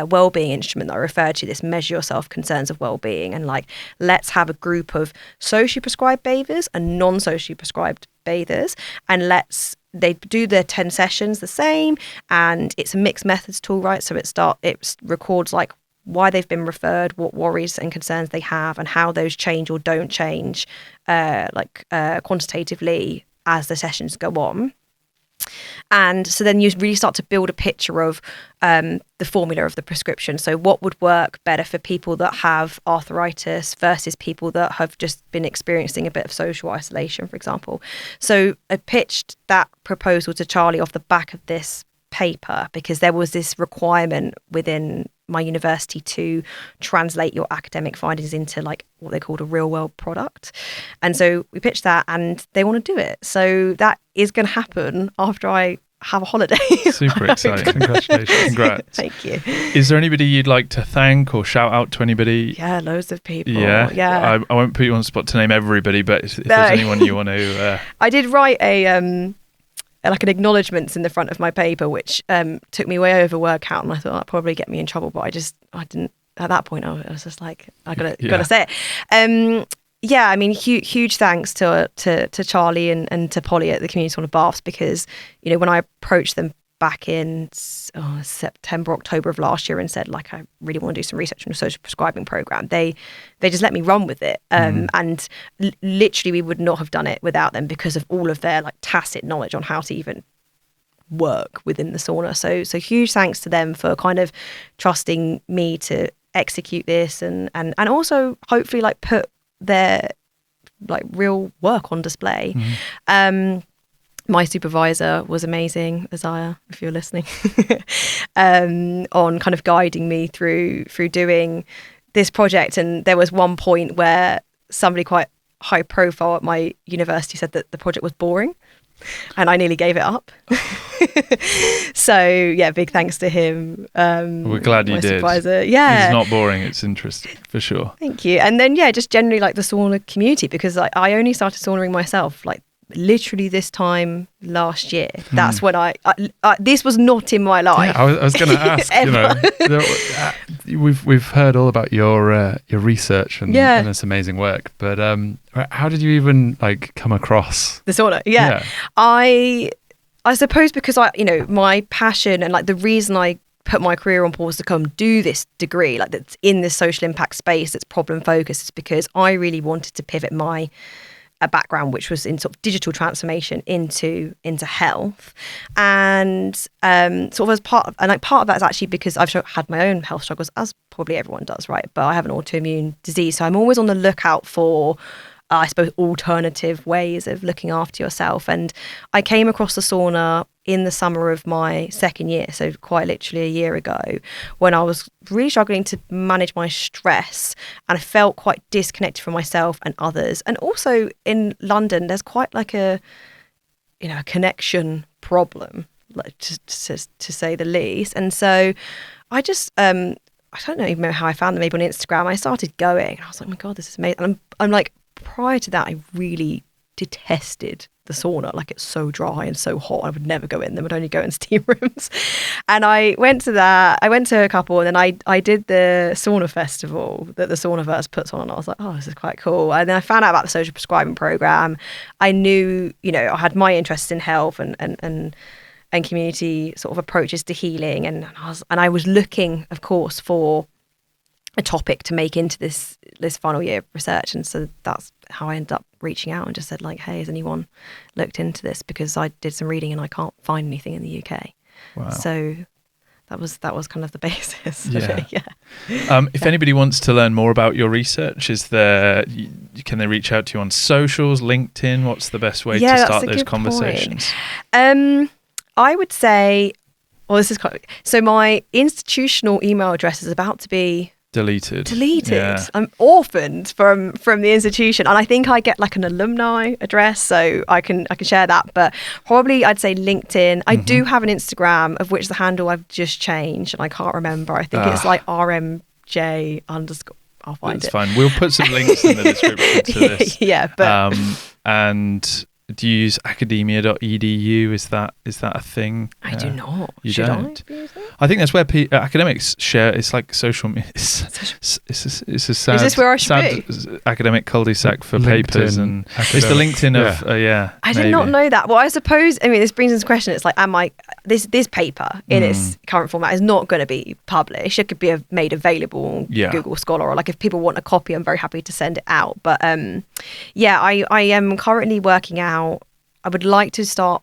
wellbeing instrument that I referred to, this measure yourself concerns of wellbeing, and like, let's have a group of socially prescribed bathers and non-socially prescribed bathers, and they do their 10 sessions the same, and it's a mixed methods tool, right? So it records like why they've been referred, what worries and concerns they have, and how those change or don't change quantitatively as the sessions go on. And so then you really start to build a picture of the formula of the prescription. So what would work better for people that have arthritis versus people that have just been experiencing a bit of social isolation, for example. So I pitched that proposal to Charlie off the back of this paper, because there was this requirement within my university to translate your academic findings into like what they called a real world product. And so we pitched that, and they want to do it. So that is going to happen after I have a holiday.
Super exciting. Congratulations. Congrats.
Thank you.
Is there anybody you'd like to thank or shout out to anybody?
Yeah, loads of people.
Yeah. I won't put you on the spot to name everybody, but if there's anyone you want to...
I did write an acknowledgements in the front of my paper, which took me way over word count, and I thought that'd probably get me in trouble, but I didn't at that point. I was just like, I gotta say it. I mean, huge thanks to Charlie and to Polly at the Community Sauna Baths, because when I approached them back in September, October of last year and said like, I really want to do some research on a social prescribing program, they just let me run with it. And literally we would not have done it without them, because of all of their like tacit knowledge on how to even work within the sauna. So huge thanks to them for kind of trusting me to execute this and also hopefully like put their like real work on display. My supervisor was amazing, Isaiah, if you're listening, on kind of guiding me through doing this project. And there was one point where somebody quite high profile at my university said that the project was boring, and I nearly gave it up. So yeah, big thanks to him.
We're glad you did.
Supervisor. Yeah,
it's not boring, it's interesting for sure.
Thank you. And then just generally like the sauna community, because I only started saunaing myself like literally this time last year. That's when I this was not in my life.
Yeah, I was going to ask. We've heard all about your research and this amazing work, but how did you even like come across
the sauna? Yeah. I suppose because my passion and like the reason I put my career on pause to come do this degree, like that's in this social impact space that's problem focused, is because I really wanted to pivot my background, which was in sort of digital transformation into health, and sort of as part of that is actually because I've had my own health struggles, as probably everyone does, right? But I have an autoimmune disease, so I'm always on the lookout for I suppose alternative ways of looking after yourself. And I came across the sauna in the summer of my second year, so quite literally a year ago, when I was really struggling to manage my stress, and I felt quite disconnected from myself and others. And also in London, there's quite like a connection problem, like to say the least. And so I just I don't even know how I found them, maybe on Instagram. I started going, and I was like, oh my God, this is amazing. And I'm like, prior to that, I really detested the sauna. Like, it's so dry and so hot. I would never go in them. I'd only go in steam rooms. And I went to that. I went to a couple, and then I did the sauna festival that the Saunaverse puts on. And I was like, oh, this is quite cool. And then I found out about the social prescribing program. I knew, I had my interests in health and community sort of approaches to healing. And I was looking, of course, for a topic to make into this final year of research. And so that's how I ended up reaching out and just said, like, hey, has anyone looked into this? Because I did some reading and I can't find anything in the UK.
Wow.
So that was kind of the basis.
If anybody wants to learn more about your research, can they reach out to you on socials, LinkedIn? What's the best way to start those conversations?
I would say, so my institutional email address is about to be
deleted.
Yeah. I'm orphaned from the institution, and I think I get like an alumni address, so I can share that. But probably I'd say LinkedIn. I do have an Instagram, of which the handle I've just changed, and I can't remember. I think it's like RMJ_. I'll find it.
It's fine. We'll put some links in the description to this.
Yeah, but
and do you use academia.edu? Is that a thing?
I do not.
You
Should
don't?
I
think that's where academics share. It's like social. It's a sad.
Is this where I should
be? Academic cul-de-sac for papers, and it's the LinkedIn of
I did not know that. Well, I suppose. I mean, this brings into question. It's like, this paper in its current format is not going to be published. It could be made available on Google Scholar, or like if people want a copy, I'm very happy to send it out. But I am currently working out. I would like to start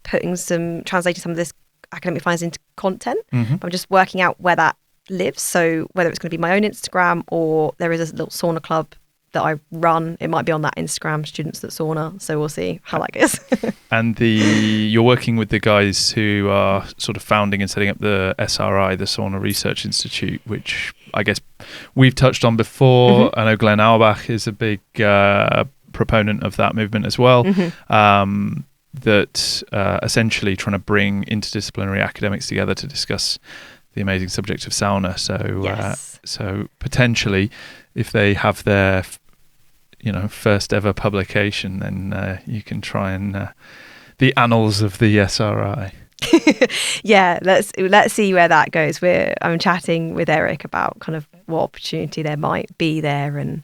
translating some of this academic findings into content. I'm just working out where that lives. So whether it's going to be my own Instagram, or there is a little sauna club that I run. It might be on that Instagram, Students That Sauna. So we'll see how that goes.
And you're working with the guys who are sort of founding and setting up the SRI, the Sauna Research Institute, which I guess we've touched on before. I know Glenn Auerbach is a big proponent of that movement as well, that essentially trying to bring interdisciplinary academics together to discuss the amazing subject of sauna. So so potentially, if they have their first ever publication, then you can try and the annals of the SRI.
Yeah, let's see where that goes. I'm chatting with Eric about kind of what opportunity there might be there, and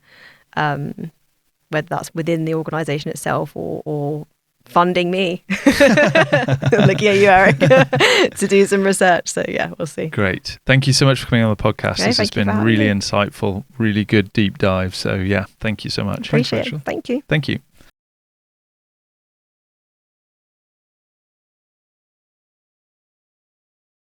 whether that's within the organisation itself or funding me, looking at you, Eric, to do some research. So yeah, we'll see.
Great. Thank you so much for coming on the podcast. This has been really insightful, really good deep dive. So yeah, thank you so much.
Appreciate it. Thank you.
Thank you.